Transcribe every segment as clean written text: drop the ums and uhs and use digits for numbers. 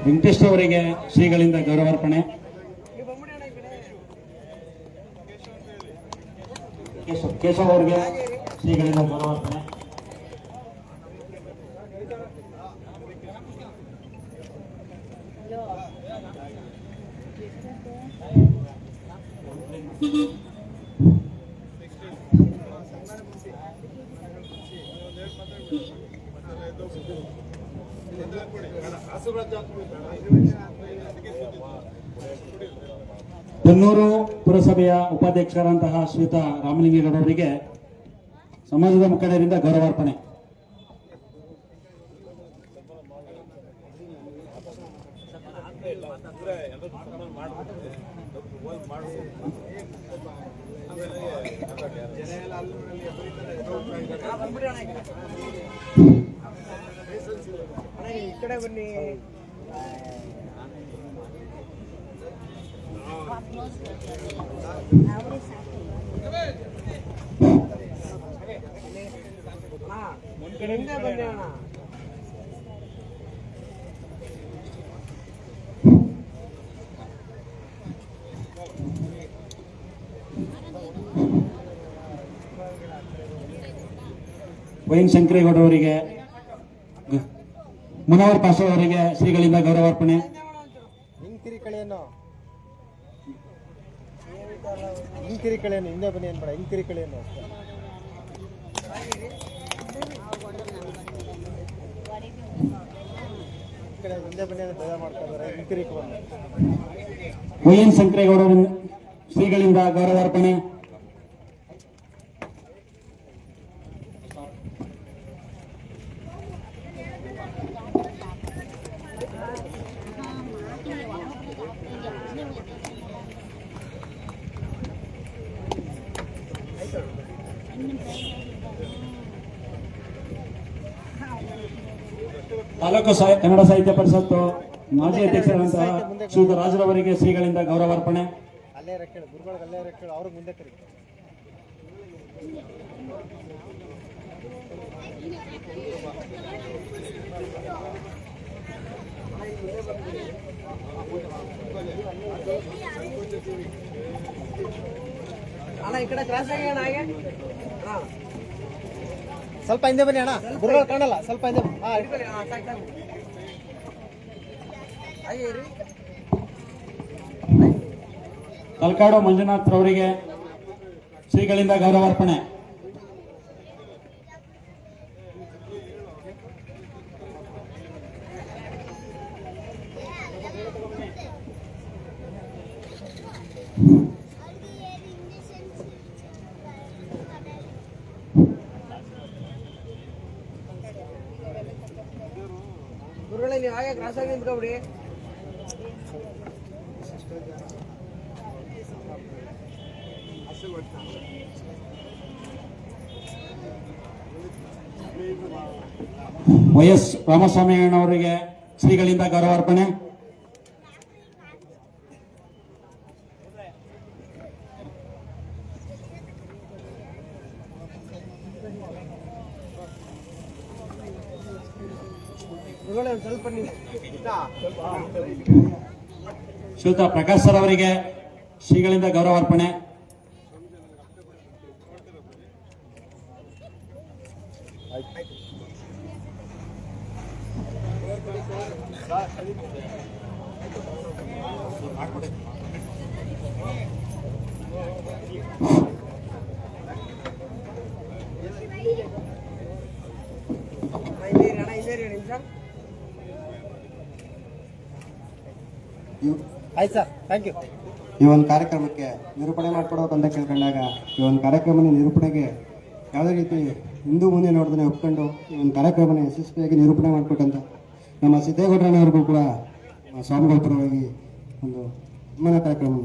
ವೆಂಕಟೇಶ್ ಅವರಿಗೆ ಶ್ರೀಗಳಿಂದ ಗೌರವಾರ್ಪಣೆ. ಕೇಶವ್ ಅವರಿಗೆ ಶ್ರೀಗಳಿಂದ ಗೌರವಾರ್ಪಣೆ. ಬನ್ನೂರು ಪುರಸಭೆಯ ಉಪಾಧ್ಯಕ್ಷರಾದಂತಹ ಶ್ರೀಯುತ ರಾಮಲಿಂಗೇಗೌಡರಿಗೆ ಸಮಾಜದ ಮುಖಂಡರಿಂದ ಗೌರವಾರ್ಪಣೆ. ಈ ಕಡೆ ಬನ್ನಿ. ಕಡೆಯಿಂದ ಬನ್ನಿ ಅಣ್ಣ. ವೈನ್ ಶಂಕರೇಗೌಡರವರಿಗೆ, ಮುನವರ್ ಪಾಷಾ ಅವರಿಗೆ ಶ್ರೀಗಳಿಂದ ಗೌರವಾರ್ಪಣೆ. ಹಿಂಕಿರಿ ಕಳೆಯನ್ನು ಹಿಂದೆ ಬನ್ನಿ ಅನ್ಬೇಡ. ಹಿಂಕಿರಿ ಕಳೆಯನ್ನು ಹಿಂದೆ ಬನ್ನಿ ಅಂತ ಭೇದ ಮಾಡ್ತಾ ಇದ್ದಾರೆ. ಹಿಂಕಿರಿ ವೈನ್ ಶಂಕರೇಗೌಡರ ಶ್ರೀಗಳಿಂದ ಗೌರವಾರ್ಪಣೆ. ತಾಲೂಕು ಕನ್ನಡ ಸಾಹಿತ್ಯ ಪರಿಷತ್ತು ಮಾಜಿ ಅಧ್ಯಕ್ಷರಾದಂತಹ ಶ್ರೀಯುತ ರಾಜರವರಿಗೆ ಶ್ರೀಗಳಿಂದ ಗೌರವಾರ್ಪಣೆ. ಅಲ್ಲೇ ರಕ್ಕೇಳು ಗುರುಗಳಿಗೆ ಅಲ್ಲೇ ರಕ್ಕೇಳು ಅವ್ರಿಗೆ ಮುಂದೆ ಕರಿ. ಅಣ್ಣ ಈ ಕಡೆ ಕ್ರಾಸ್ ಆಗಿ ಅಣ್ಣ ಹಾಗೆ ಸ್ವಲ್ಪ ಹಿಂದೆ ಬನ್ನಿ ಅಣ್ಣ. ಗುರುಗಳು ಕಾಣಲ್ಲ, ಸ್ವಲ್ಪ ಹಿಂದೆ. ತಲಕಾಡು ಮಂಜುನಾಥ್ ರವರಿಗೆ ಶ್ರೀಗಳಿಂದ ಗೌರವಾರ್ಪಣೆ. ಗುರುಗಳೇ ನೀವು ಹಾಗೆ ಕ್ರಾಸ್ ಆಗಿ ನಿಂತ್ಕೊಬಿಡಿ. ವೈಎಸ್ ರಾಮಸ್ವಾಮಿ ಅಣ್ಣವರಿಗೆ ಶ್ರೀಗಳಿಂದ ಗೌರವಾರ್ಪಣೆ. ಸ್ವಲ್ಪ ಶ್ರೀಯುತ ಪ್ರಕಾಶ್ ಸರ್ ಅವರಿಗೆ ಶ್ರೀಗಳಿಂದ ಗೌರವಾರ್ಪಣೆ. ಆಯ್ತು ಸರ್, ಥ್ಯಾಂಕ್ ಯು. ಈ ಒಂದು ಕಾರ್ಯಕ್ರಮಕ್ಕೆ ನಿರೂಪಣೆ ಮಾಡಿಕೊಡ್ಬೇಕು ಅಂತ ಕೇಳ್ಕೊಂಡಾಗ ಈ ಒಂದು ಕಾರ್ಯಕ್ರಮನ ನಿರೂಪಣೆಗೆ ಯಾವುದೇ ರೀತಿ ಹಿಂದೂ ಮುಂದೆ ನೋಡಿದ್ರೆ ಒಪ್ಕೊಂಡು ಈ ಒಂದು ಕಾರ್ಯಕ್ರಮನ ಯಶಸ್ವಿಯಾಗಿ ನಿರೂಪಣೆ ಮಾಡಿಕೊಟ್ಟಂತ ನಮ್ಮ ಸಿದ್ದೇಗೌಡರವ್ರಿಗೂ ಕೂಡ ಸ್ವಾಮಿಗಳ ಪರವಾಗಿ ಒಂದು ಸನ್ಮಾನ ಕಾರ್ಯಕ್ರಮ.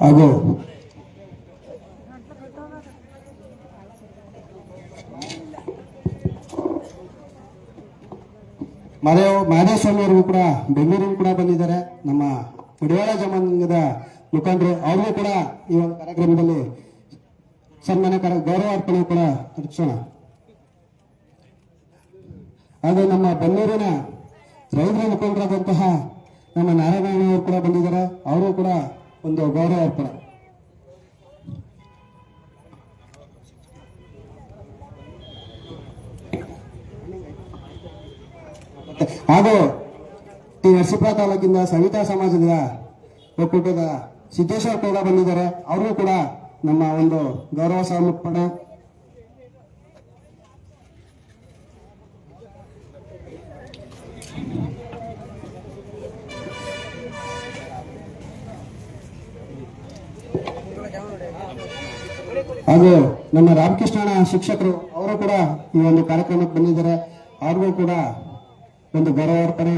ಹಾಗೂ ಮಹದೇವಸ್ವಾಮಿ ಅವರು ಕೂಡ ಬೆಂಗಳೂರಿಗೂ ಕೂಡ ಬಂದಿದ್ದಾರೆ. ನಮ್ಮ ಮಡಿವಾಳ ಜಮಾಂಗದ ಮುಖಂಡರು ಅವ್ರಿಗೂ ಕೂಡ ಈ ಒಂದು ಕಾರ್ಯಕ್ರಮದಲ್ಲಿ ಸನ್ಮಾನ ಗೌರವಾರ್ಪಣೆ ಕೂಡ ತರಿಸೋಣ. ಹಾಗೂ ನಮ್ಮ ಬೆಂಗಳೂರಿನ ರೈತರ ಮುಖಂಡರಾದಂತಹ ನಮ್ಮ ನಾರಾಯಣ ಅವರು ಕೂಡ ಬಂದಿದ್ದಾರೆ. ಅವರು ಕೂಡ ಒಂದು ಗೌರವಾರ್ಪಣೆ. ಹಾಗೂ ಟಿ ನರಸೀಪುರ ತಾಲೂಕಿಂದ ಸವಿತಾ ಸಮಾಜದ ಒಕ್ಕೂಟದ ಸಿದ್ದೇಶ್ವರ ಕೂಡ ಬಂದಿದ್ದಾರೆ. ಅವರು ಕೂಡ ನಮ್ಮ ಒಂದು ಗೌರವ ಸಮರ್ಪಣೆ. ಹಾಗೂ ನಮ್ಮ ರಾಮಕೃಷ್ಣನ ಶಿಕ್ಷಕರು ಅವರು ಕೂಡ ಈ ಒಂದು ಕಾರ್ಯಕ್ರಮಕ್ಕೆ ಬಂದಿದ್ದಾರೆ. ಅವ್ರಿಗೂ ಕೂಡ ಒಂದು ಗೌರವಾರ್ಪಣೆ.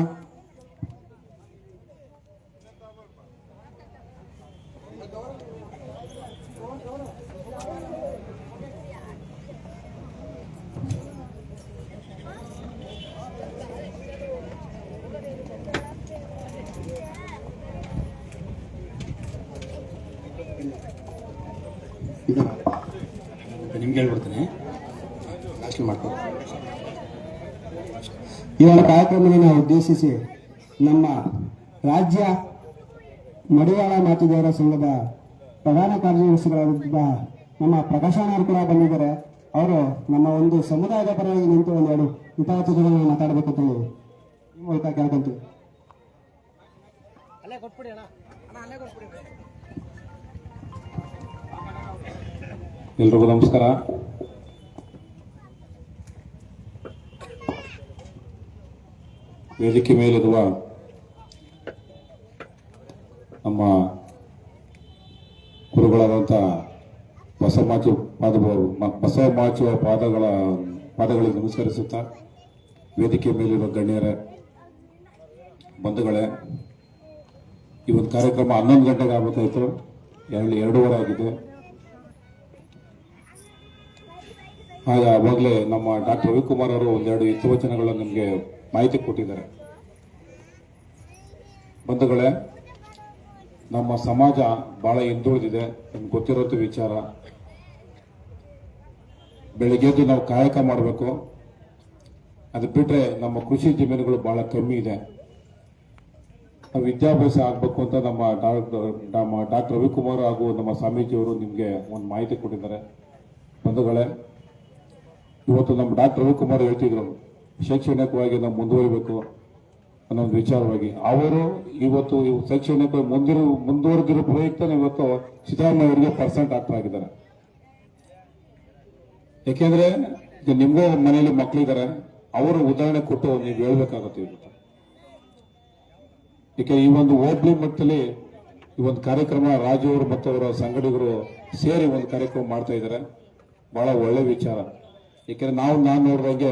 ನಿಮ್ಗೆ ಹೇಳ್ಬಿಡ್ತೀನಿ, ಲಾಸ್ಟ್ ಮಾಡ್ಕೊ. ಈ ಒಂದು ಕಾರ್ಯಕ್ರಮವನ್ನು ಉದ್ದೇಶಿಸಿ ನಮ್ಮ ರಾಜ್ಯ ಮಡಿವಾಳ ಮಾಚಿದೇವರ ಸಂಘದ ಪ್ರಧಾನ ಕಾರ್ಯದರ್ಶಿಗಳಾದ ನಮ್ಮ ಪ್ರಕಾಶನವರು ಕೂಡ ಬಂದಿದ್ದಾರೆ. ಅವರು ನಮ್ಮ ಒಂದು ಸಮುದಾಯದ ಪರವಾಗಿ ನಿಂತು ಒಂದೆರಡು ಹಿತಾಹಿತಗಳನ್ನು ಮಾತಾಡಬೇಕಂತ ಈ ಮೂಲಕ ಕೇಳ್ಕೊಂತೀವಿ. ಎಲ್ರಿಗೂ ನಮಸ್ಕಾರ. ವೇದಿಕೆ ಮೇಲಿರುವ ನಮ್ಮ ಗುರುಗಳಾದಂಥ ಬಸವಮಾಚುವ ಪಾದಗಳಿಗೆ ನಮಸ್ಕರಿಸುತ್ತಾ, ವೇದಿಕೆ ಮೇಲಿರುವ ಗಣ್ಯರೇ, ಬಂಧುಗಳೇ, ಈ ಒಂದು ಕಾರ್ಯಕ್ರಮ 11 ಗಂಟೆಗೆ ಆಗಬೇಕಾಯಿತು, 2:30 ಆಗಿದೆ. ಆಗ ಅವಾಗಲೇ ನಮ್ಮ ಡಾಕ್ಟರ್ ರವಿಕುಮಾರ್ ಅವರು ಒಂದೆರಡು ಹಿತವಚನಗಳನ್ನು ನಮಗೆ ಮಾಹಿತಿ ಕೊಟ್ಟಿದ್ದಾರೆ. ಬಂಧುಗಳೇ, ನಮ್ಮ ಸಮಾಜ ಬಹಳ ಹಿಂದುಳಿದಿದೆ, ನಿಮ್ಗೆ ಗೊತ್ತಿರೋದು ವಿಚಾರ. ಬೆಳಿಗ್ಗೆದ್ದು ನಾವು ಕಾಯಕ ಮಾಡಬೇಕು, ಅದು ಬಿಟ್ಟರೆ ನಮ್ಮ ಕೃಷಿ ಜಮೀನುಗಳು ಬಹಳ ಕಮ್ಮಿ ಇದೆ. ನಾವು ವಿದ್ಯಾಭ್ಯಾಸ ಆಗಬೇಕು ಅಂತ ನಮ್ಮ ಡಾಕ್ಟರ್ ರವಿಕುಮಾರ್ ಹಾಗೂ ನಮ್ಮ ಸ್ವಾಮೀಜಿಯವರು ನಿಮಗೆ ಒಂದು ಮಾಹಿತಿ ಕೊಟ್ಟಿದ್ದಾರೆ. ಬಂಧುಗಳೇ, ಇವತ್ತು ನಮ್ಮ ಡಾಕ್ಟರ್ ರವಿಕುಮಾರ್ ಹೇಳ್ತಿದ್ರು, ಶೈಕ್ಷಣಿಕವಾಗಿ ನಾವು ಮುಂದುವರಿಬೇಕು ಅನ್ನೋ ಒಂದು ವಿಚಾರವಾಗಿ. ಅವರು ಇವತ್ತು ಶೈಕ್ಷಣಿಕ ಮುಂದುವರೆದಿರೋ ಪ್ರಯುಕ್ತ ಇವತ್ತು ಸಿದ್ದರಾಮಯ್ಯ ಅವರಿಗೆ ಪರ್ಸೆಂಟ್ ಡಾಕ್ಟರ್ ಆಗಿದ್ದಾರೆ. ಯಾಕೆಂದ್ರೆ ಈಗ ನಿಮಗೂ ಮನೆಯಲ್ಲಿ ಮಕ್ಕಳಿದ್ದಾರೆ, ಅವರು ಉದಾಹರಣೆ ಕೊಟ್ಟು ನೀವು ಹೇಳ್ಬೇಕಾಗುತ್ತೆ ಇವತ್ತು. ಏಕೆ ಈ ಒಂದು ಹೋಬಳಿ ಮಟ್ಟದಲ್ಲಿ ಈ ಒಂದು ಕಾರ್ಯಕ್ರಮ ರಾಜು ಅವರು ಮತ್ತು ಅವರ ಸಂಘಟಕರು ಸೇರಿ ಒಂದು ಕಾರ್ಯಕ್ರಮ ಮಾಡ್ತಾ ಇದ್ದಾರೆ. ಬಹಳ ಒಳ್ಳೆ ವಿಚಾರ. ಏಕೆಂದ್ರೆ ನಾನು ನೋಡಿದಂಗೆ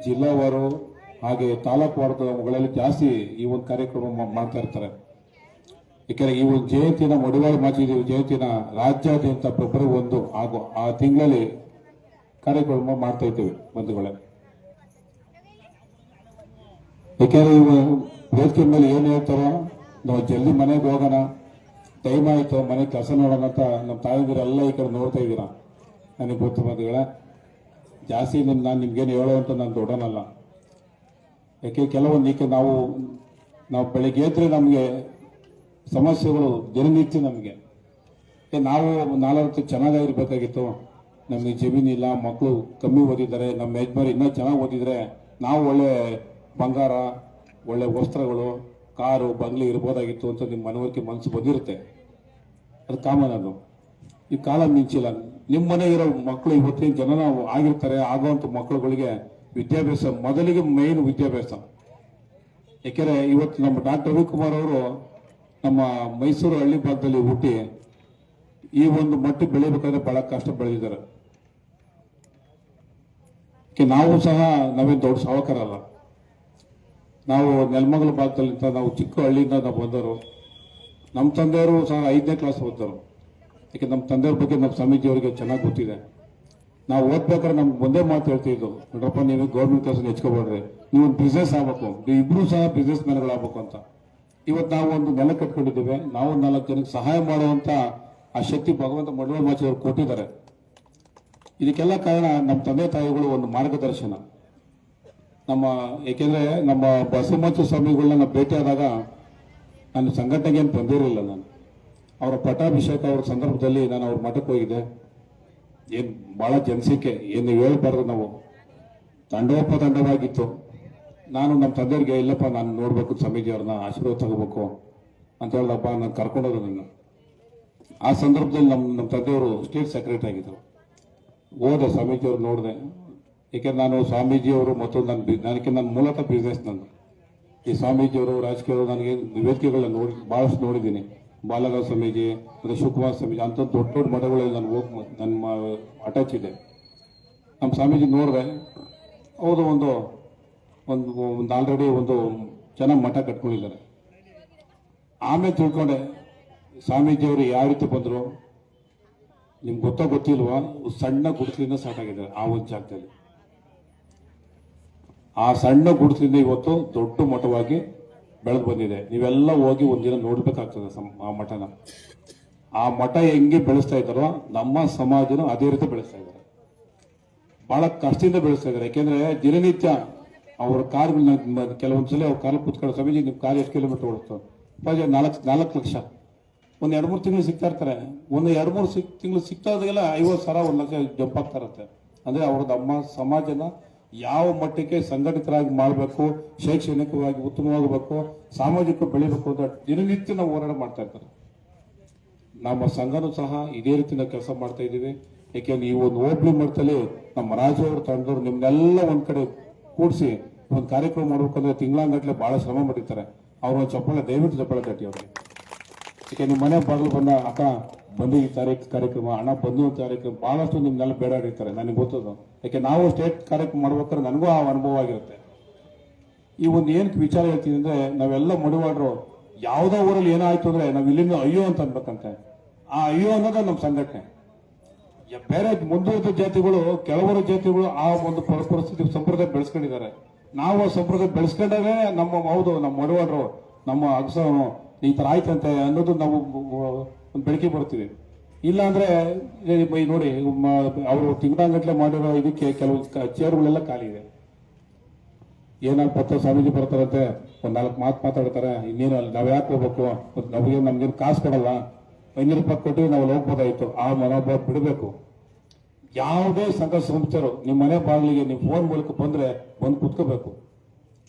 ಜಿಲ್ಲಾವಾರು ಹಾಗೆ ತಾಲೂಕು ವಾರಗಳಲ್ಲಿ ಜಾಸ್ತಿ ಈ ಒಂದು ಕಾರ್ಯಕ್ರಮ ಮಾಡ್ತಾ ಇರ್ತಾರೆ. ಏಕೆಂದ್ರೆ ಈ ಒಂದು ಜಯಂತಿನ ಮಡಿವಾಳ ಮಾಚಿದೇವಿ ಜಯಂತಿನ ರಾಜ್ಯಾದ್ಯಂತ ಫೆಬ್ರವರಿ 1 ಹಾಗೂ ಆ ತಿಂಗಳಲ್ಲಿ ಕಾರ್ಯಕ್ರಮ ಮಾಡ್ತಾ ಇದ್ದೇವೆ ಬಂಧುಗಳೇ. ಏಕೆಂದ್ರೆ ವೇದಿಕೆ ಮೇಲೆ ಏನು ಹೇಳ್ತಾರೋ, ನಾವು ಜಲ್ದಿ ಮನೆಗೆ ಹೋಗೋಣ, ಟೈಮ್ ಆಯ್ತು, ಮನೆ ಕೆಲಸ ನೋಡೋಣ ಅಂತ ನಮ್ಮ ತಾಯಂದಿರೆಲ್ಲ ಈ ಕಡೆ ನೋಡ್ತಾ ಇದ್ದೀರಾ. ನನಗೆ ಗೊತ್ತು ಬಂಧುಗಳೇ, ಜಾಸ್ತಿ ನಾನು ನಿಮ್ಗೇನು ಹೇಳೋವಂತ ನಾನು ದೊಡ್ಡನಲ್ಲ. ಯಾಕೆ ಕೆಲವೊಂದು ಈಗ ನಾವು ಬೆಳಿಗ್ಗೆ ಎದ್ರೆ ನಮಗೆ ಸಮಸ್ಯೆಗಳು ದಿನನಿತ್ಯ ನಮಗೆ. ನಾವು 4 ಚೆನ್ನಾಗಿರ್ಬೇಕಾಗಿತ್ತು, ನಮಗೆ ಜಮೀನಿಲ್ಲ, ಮಕ್ಕಳು ಕಮ್ಮಿ ಓದಿದ್ದಾರೆ, ನಮ್ಮ ಯಜಮಾರಿ ಇನ್ನೂ ಚೆನ್ನಾಗಿ ಓದಿದ್ರೆ ನಾವು ಒಳ್ಳೆ ಬಂಗಾರ, ಒಳ್ಳೆ ವಸ್ತ್ರಗಳು, ಕಾರು, ಬಂಗ್ಲೆ ಇರ್ಬೋದಾಗಿತ್ತು ಅಂತ ನಿಮ್ಮ ಮನಸ್ಸು ಬಂದಿರುತ್ತೆ. ಅದು ಕಾಮನ್. ಅದು ಈ ಕಾಲ ಮಿಂಚಿಲ್ಲ. ನಿಮ್ಮ ಮನೆ ಇರೋ ಮಕ್ಕಳು ಇವತ್ತಿನ ಜನ ಆಗಿರ್ತಾರೆ, ಆಗುವಂಥ ಮಕ್ಕಳುಗಳಿಗೆ ವಿದ್ಯಾಭ್ಯಾಸ ಮೊದಲಿಗೆ ಮೇನ್ ವಿದ್ಯಾಭ್ಯಾಸ. ಯಾಕೆಂದ್ರೆ ಇವತ್ತು ನಮ್ಮ ಡಾಕ್ಟರ್ ರವಿಕುಮಾರ್ ಅವರು ನಮ್ಮ ಮೈಸೂರು ಹಳ್ಳಿ ಭಾಗದಲ್ಲಿ ಹುಟ್ಟಿ ಈ ಒಂದು ಮಟ್ಟಕ್ಕೆ ಬೆಳಿಬೇಕಾದ್ರೆ ಬಹಳ ಕಷ್ಟ ಬೆಳೆದಿದ್ದಾರೆ. ನಾವು ಸಹ ನಾವೇನು ದೊಡ್ಡ ಸಾವಕಾರ ಅಲ್ಲ. ನಾವು ನೆಲಮಂಗಲ ಭಾಗದಲ್ಲಿಂದ ನಾವು ಚಿಕ್ಕ ಹಳ್ಳಿಯಿಂದ ನಾವು ಬಂದವರು. ನಮ್ಮ ತಂದೆಯವರು ಸಹ 5ನೇ ಕ್ಲಾಸ್ ಓದಿದರು. ಯಾಕೆ ನಮ್ಮ ತಂದೆಯವ್ರ ಬಗ್ಗೆ ನಮ್ಮ ಸ್ವಾಮೀಜಿಯವರಿಗೆ ಚೆನ್ನಾಗಿ ಗೊತ್ತಿದೆ. ನಾವು ಓದ್ಬೇಕಾದ್ರೆ ನಮ್ಗೆ ಒಂದೇ ಮಾತು ಹೇಳ್ತಿದ್ದು, ನೋಡಪ್ಪ ನೀವು ಗೌರ್ಮೆಂಟ್ ಕೆಲಸ ನೆಚ್ಕೋಬೇಡ್ರಿ, ನೀವು ಒಂದು ಬಿಸ್ನೆಸ್ ಆಗ್ಬೇಕು, ಇಬ್ರು ಸಹ ಬಿಸ್ನೆಸ್ ಮ್ಯಾನ್ಗಳಾಗಬೇಕು ಅಂತ. ಇವತ್ತು ನಾವು ಒಂದು ನೆಲ ಕಟ್ಕೊಂಡಿದ್ದೇವೆ. ನಾವು 4 ಜನಕ್ಕೆ ಸಹಾಯ ಮಾಡುವಂತ ಆ ಶಕ್ತಿ ಭಗವಂತ ಮಡವಳ ಮಾಚಿಯವರು ಕೊಟ್ಟಿದ್ದಾರೆ. ಇದಕ್ಕೆಲ್ಲ ಕಾರಣ ನಮ್ಮ ತಂದೆ ತಾಯಿಗಳು ಒಂದು ಮಾರ್ಗದರ್ಶನ. ಏಕೆಂದ್ರೆ ನಮ್ಮ ಬಸವಮಾಚ ಸ್ವಾಮಿಗಳನ್ನ ನಾವು ಭೇಟಿಯಾದಾಗ ನಾನು ಸಂಘಟನೆಗೆ ಏನು ಬಂದಿರಲಿಲ್ಲ. ನಾನು ಅವರ ಪಟ್ಟಾಭಿಷೇಕ ಅವರ ಸಂದರ್ಭದಲ್ಲಿ ನಾನು ಅವ್ರ ಮಠಕ್ಕೆ ಹೋಗಿದ್ದೆ. ಏನು ಬಹಳ ಜನಸಂಖ್ಯೆ, ಏನು ಹೇಳ್ಬಾರ್ದು, ನಾವು ತಂಡೋಪತಂಡವಾಗಿತ್ತು. ನಾನು ನಮ್ಮ ತಂದೆಯವ್ರಿಗೆ ಇಲ್ಲಪ್ಪ ನಾನು ನೋಡ್ಬೇಕು ಸ್ವಾಮೀಜಿಯವ್ರನ್ನ, ಆಶೀರ್ವಾದ ತಗೋಬೇಕು ಅಂತ ಹೇಳಿದಪ್ಪ ನಾನು ಕರ್ಕೊಂಡೋದು. ನನ್ನ ಆ ಸಂದರ್ಭದಲ್ಲಿ ನಮ್ಮ ತಂದೆಯವರು ಸ್ಟೇಟ್ ಸೆಕ್ರೆಟರಿ ಆಗಿದ್ದರು. ಹೋದೆ ಸ್ವಾಮೀಜಿಯವ್ರು ನೋಡಿದೆ. ಏಕೆಂದ್ರೆ ನಾನು ಸ್ವಾಮೀಜಿಯವರು ಮತ್ತು ನನ್ನ ಮೂಲತಃ ಬಿಸ್ನೆಸ್ ನಂದು. ಈ ಸ್ವಾಮೀಜಿಯವರು ರಾಜಕೀಯವರು ನನಗೆ ವೇದಿಕೆಗಳನ್ನ ಬಹಳಷ್ಟು ನೋಡಿದ್ದೀನಿ. ಬಾಲರಾವ್ ಸ್ವಾಮೀಜಿ ಮತ್ತು ಶಿವಕುಮಾರ್ ಸ್ವಾಮೀಜಿ ಅಂತ ದೊಡ್ಡ ದೊಡ್ಡ ಮಠಗಳಲ್ಲಿ ನಾನು ಹೋಗಿ ನನ್ನ ಅಟ್ಯಾಚ್ ಇದೆ. ನಮ್ಮ ಸ್ವಾಮೀಜಿ ನೋಡಿದೆ, ಹೌದು ಒಂದು ಆಲ್ರೆಡಿ ಒಂದು ಚೆನ್ನಾಗಿ ಮಠ ಕಟ್ಕೊಂಡಿದ್ದಾರೆ. ಆಮೇಲೆ ತಿಳ್ಕೊಂಡೆ ಸ್ವಾಮೀಜಿಯವರು ಯಾವ ರೀತಿ ಬಂದರು. ನಿಮ್ಗೆ ಗೊತ್ತಿಲ್ವಾ, ಸಣ್ಣ ಗುಡಿಸಲಿಂದ ಸ್ಟಾರ್ಟ್ ಆಗಿದ್ದಾರೆ ಆ ಒಂದು ಜಾಗದಲ್ಲಿ. ಆ ಸಣ್ಣ ಗುಡಿಸಲಿಂದ ಇವತ್ತು ದೊಡ್ಡ ಮಠವಾಗಿ ಬೆಳೆದು ಬಂದಿದೆ. ನೀವೆಲ್ಲ ಹೋಗಿ ಒಂದಿನ ನೋಡ್ಬೇಕಾಗ್ತದೆ ಆ ಮಠನ. ಆ ಮಠ ಹೆಂಗೆ ಬೆಳೆಸ್ತಾ ಇದ್ದಾರೋ ನಮ್ಮ ಸಮಾಜನೂ ಅದೇ ರೀತಿ ಬೆಳೆಸ್ತಾ ಇದ್ದಾರೆ. ಬಹಳ ಕಷ್ಟದಿಂದ ಬೆಳೆಸ್ತಾ ಇದ್ದಾರೆ. ಯಾಕೆಂದ್ರೆ ದಿನನಿತ್ಯ ಅವ್ರ ಕಾರ್ಗಳನ್ನ ಕೆಲವೊಂದ್ಸಲ ಅವ್ರ ಕಾರ್ ಕೂತ್ಕೊಳ್ಳೋ ಸ್ವಾಮೀಜಿ ನಿಮ್ಮ ಕಾರ್ ಎಷ್ಟು ಕಿಲೋಮೀಟರ್ ಓಡಿಸ್ತಾರೆ, 4 ಲಕ್ಷ ಒಂದು 2-3 ತಿಂಗಳು ಸಿಗ್ತಾ ಇರ್ತಾರೆ. ಒಂದು 2-3 ತಿಂಗಳು ಸಿಗ್ತಾ ಇದ್ದಾಗೆಲ್ಲ 50,000 1 ಲಕ್ಷ ಜಂಪ್ ಆಗ್ತಾ ಇರುತ್ತೆ. ಅಂದ್ರೆ ಅವ್ರದ್ದು ನಮ್ಮ ಸಮಾಜನ ಯಾವ ಮಟ್ಟಕ್ಕೆ ಸಂಘಟಿತರಾಗಿ ಮಾಡಬೇಕು, ಶೈಕ್ಷಣಿಕವಾಗಿ ಉತ್ತಮವಾಗಬೇಕು, ಸಾಮಾಜಿಕ ಬೆಳಿಬೇಕು ಅಂತ ದಿನನಿತ್ಯ ನಾವು ಹೋರಾಟ ಮಾಡ್ತಾ ಇರ್ತಾರೆ. ನಮ್ಮ ಸಂಘನೂ ಸಹ ಇದೇ ರೀತಿ ನಾವು ಕೆಲಸ ಮಾಡ್ತಾ ಇದ್ದೀವಿ. ಯಾಕೆಂದ್ರೆ ಈ ಒಂದು ಹೋಬಳಿ ಮಟ್ಟದಲ್ಲಿ ನಮ್ಮ ರಾಜವರು ತಂಡದವರು ನಿಮ್ನೆಲ್ಲ ಒಂದ್ ಕಡೆ ಕೂಡಿಸಿ ಒಂದು ಕಾರ್ಯಕ್ರಮ ಮಾಡ್ಬೇಕಂದ್ರೆ ತಿಂಗಳಾಂಗಟ್ಲೆ ಬಹಳ ಶ್ರಮ ಪಟ್ಟಿರ್ತಾರೆ. ಅವ್ರ ಒಂದು ಚಪ್ಪಾಳೆ, ದಯವಿಟ್ಟು ಚಪ್ಪಾಳೆ ತಟ್ಟಿ ಅವ್ರಿಗೆ. ಯಾಕೆ ನಿಮ್ಮ ಮನೆ ಬಾಗಿಲು ಬಂದ ಅಕ್ಕ ಬಂದು ಈ ಕಾರ್ಯಕ್ರಮ, ಹಣ ಬಂದು ಕಾರ್ಯಕ್ರಮ ಬಹಳಷ್ಟು ನಿಮ್ನೆಲ್ಲ ಬೇಡಾಡಿರ್ತಾರೆ, ನನಗೆ ಗೊತ್ತದು. ಯಾಕೆ ನಾವು ಸ್ಟೇಟ್ ಕಾರ್ಯಕ್ರಮ ಮಾಡ್ಬೇಕಾದ್ರೆ ನನಗೂ ಆ ಅನುಭವ ಆಗಿರುತ್ತೆ. ಈ ಒಂದು ಏನಕ್ಕೆ ವಿಚಾರ ಹೇಳ್ತೀನಿ ಅಂದ್ರೆ, ನಾವೆಲ್ಲ ಮಡಿವಾಡ್ರು ಯಾವ್ದೋ ಊರಲ್ಲಿ ಏನಾಯ್ತು ಅಂದ್ರೆ ನಾವು ಇಲ್ಲಿಂದ ಅಯ್ಯೋ ಅಂತ ಅನ್ಬೇಕಂತೆ. ಆ ಅಯ್ಯೋ ಅನ್ನೋದು ನಮ್ಮ ಸಂಘಟನೆ. ಬೇರೆ ಮುಂದುವರೆದ ಜಾತಿಗಳು, ಕೆಲವರು ಜಾತಿಗಳು ಆ ಒಂದು ಪರಿಸ್ಥಿತಿ ಸಂಪ್ರದಾಯ ಬೆಳೆಸ್ಕೊಂಡಿದ್ದಾರೆ. ನಾವು ಆ ಸಂಪ್ರದಾಯ ಬೆಳೆಸ್ಕೊಂಡಾಗ ನಮ್ಮ ಮಡಿವಾಡ್ರು ನಮ್ಮ ಅಗಸವನು ಈ ತರ ಆಯ್ತಂತೆ ಅನ್ನೋದು ನಾವು ಒಂದು ಬೆಳಕಿಗೆ ಬರ್ತೀವಿ. ಇಲ್ಲ ಅಂದ್ರೆ ನೋಡಿ, ಅವರು ತಿಂಗಳಾಂಗಟ್ಲೆ ಮಾಡಿರೋ ಇದಕ್ಕೆ ಕೆಲವು ಚೇರುಗಳೆಲ್ಲ ಖಾಲಿ ಇದೆ. ಏನಾಗ್ಬರ್ತಾರೆ, ಸ್ವಾಮೀಜಿ ಬರ್ತಾರಂತೆ, ಒಂದ್ 4 ಮಾತು ಮಾತಾಡ್ತಾರೆ. ಇನ್ನೇನು ಅಲ್ಲಿ ನಾವ್ ಯಾಕೆ ಹೋಗ್ಬೇಕು, ನಮ್ಗೇನು ಕಾಸು ಕೊಡಲ್ಲ, 500 ರೂಪಾಯಿ ಕೊಟ್ಟು ನಾವು ಹೋಗ್ಬೋದಾಯ್ತು. ಆ ಮನೋಭಾವ ಬಿಡಬೇಕು. ಯಾವುದೇ ಸಂಘ ಸಂಸ್ಥೆರು ನಿಮ್ಮ ಮನೆ ಬಾಗಿಲಿಗೆ ನೀವು ಫೋನ್ ಮೂಲಕ ಬಂದ್ರೆ ಬಂದು ಕುತ್ಕೋಬೇಕು.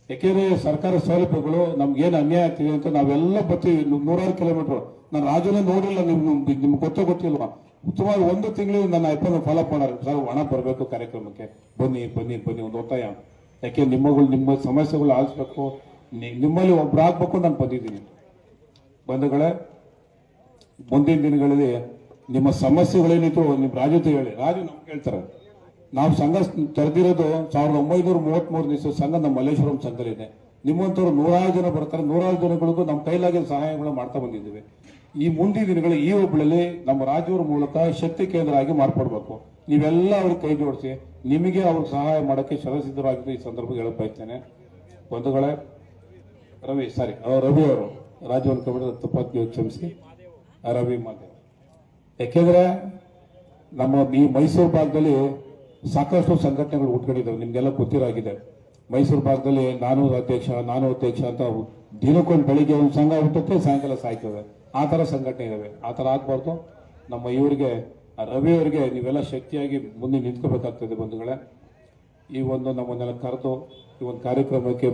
ಯಾಕೆಂದ್ರೆ ಸರ್ಕಾರ ಸೌಲಭ್ಯಗಳು ನಮ್ಗೇನು ಅನ್ಯಾಯ ಆಗ್ತಿದೆ ಅಂತ ನಾವೆಲ್ಲ ಬರ್ತೀವಿ. 100 ಕಿಲೋಮೀಟರ್ ನಾನು ರಾಜನೇ ನೋಡಿಲ್ಲ, ನಿಮ್ಗೆ ಗೊತ್ತಿಲ್ವಾ. ಉತ್ತಮವಾಗಿ 1 ತಿಂಗಳು ನನ್ನ ಅಪ್ಪನ ಫಾಲೋ ಅಪ್ ಮಾಡೋರು. ಸರ್ ಹಣ ಬರಬೇಕು ಕಾರ್ಯಕ್ರಮಕ್ಕೆ, ಬನ್ನಿ ಒಂದು ಒತ್ತಾಯ. ಯಾಕೆ ನಿಮ್ಮ ಸಮಸ್ಯೆಗಳು ಆಲಿಸ್ಬೇಕು, ನಿಮ್ಮಲ್ಲಿ ಒಬ್ರು ಆಗ್ಬೇಕು ನಾನು ಬಂದಿದ್ದೀನಿ. ಬಂಧುಗಳೇ, ಮುಂದಿನ ದಿನಗಳಲ್ಲಿ ನಿಮ್ಮ ಸಮಸ್ಯೆಗಳೇನಿತ್ತು ನಿಮ್ಮ ರಾಜು ಹೇಳಿ. ರಾಜು ನಮ್ಗೆ ಹೇಳ್ತಾರೆ, ನಾವು ಸಂಘ ತೆರೆದಿರೋದು 1933 ದಿವಸ ಸಂಘ ನಮ್ಮ ಮಲ್ಲೇಶ್ವರಂ ಸಂಘದಲ್ಲಿದೆ. ನಿಮ್ಮಂತವ್ರು 100 ಜನ ಬರ್ತಾರೆ. 100 ಜನಗಳಿಗೂ ನಮ್ಮ ಕೈಲಾಗಿನ ಸಹಾಯಗಳು ಮಾಡ್ತಾ ಬಂದಿದ್ದೀವಿ. ಈ ಮುಂದಿನ ದಿನಗಳು ಈ ಒಬ್ಬಳಲ್ಲಿ ನಮ್ಮ ರಾಜ್ಯವ್ರ ಮೂಲಕ ಶಕ್ತಿ ಕೇಂದ್ರ ಆಗಿ ಮಾರ್ಪಡ್ಬೇಕು. ನೀವೆಲ್ಲ ಅವ್ರಿಗೆ ಕೈ ಜೋಡಿಸಿ ನಿಮಗೆ ಅವ್ರಿಗೆ ಸಹಾಯ ಮಾಡೋಕ್ಕೆ ಶರಸಿದ್ಧರಾಗಿದ್ದು ಈ ಸಂದರ್ಭದಲ್ಲಿ ಹೇಳಕ್ ಬಯಸ್ತೇನೆ. ಬಂಧುಗಳೇ, ರವಿ ಅವರು ರಾಜ್ಯವನ್ನು ಕಮಿಟಿ ತಪ್ಪಾಗಿ ಕ್ಷಮಿಸಿ, ರವಿ ಮಾದೇವ್. ಯಾಕೆಂದ್ರೆ ನಮ್ಮ ಈ ಮೈಸೂರು ಭಾಗದಲ್ಲಿ ಸಾಕಷ್ಟು ಸಂಘಟನೆಗಳು ಹುಟ್ಕೊಂಡಿದ್ದಾವೆ, ನಿಮ್ಗೆಲ್ಲ ಗೊತ್ತಿರಾಗಿದೆ. ಮೈಸೂರು ಭಾಗದಲ್ಲಿ ನಾನು ಅಧ್ಯಕ್ಷ ಅಂತ ದಿನಕ್ಕೊಂದು ಬೆಳಿಗ್ಗೆ ಒಂದು ಸಂಘ ಹುಟ್ಟುತ್ತೆ, ಸಾಯಂಕಾಲ ಸಾಯ್ತದೆ. ಆ ತರ ಸಂಘಟನೆ ಇದಾವೆ. ಆ ತರ ಆಗ್ಬಾರ್ದು. ನಮ್ಮ ಇವರಿಗೆ ರವಿ ಅವರಿಗೆ ನೀವೆಲ್ಲ ಶಕ್ತಿಯಾಗಿ ಮುಂದೆ ನಿಂತ್ಕೋಬೇಕಾಗ್ತದೆ. ಬಂಧುಗಳೇ, ಈ ಒಂದು ನಮ್ಮನ್ನೆಲ್ಲ ಕರೆದು ಈ ಒಂದು ಕಾರ್ಯಕ್ರಮಕ್ಕೆ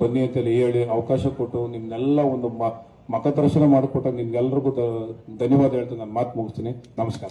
ಬನ್ನಿ ಅಂತೇಳಿ ಹೇಳಿ ಅವಕಾಶ ಕೊಟ್ಟು ನಿಮ್ನೆಲ್ಲ ಒಂದು ಮಖದರ್ಶನ ಮಾಡಿಕೊಟ್ಟು ನಿಮ್ಗೆಲ್ರಿಗೂ ಧನ್ಯವಾದ ಹೇಳ್ತಾ ನಾನು ಮಾತು ಮುಗಿಸ್ತೀನಿ. ನಮಸ್ಕಾರ.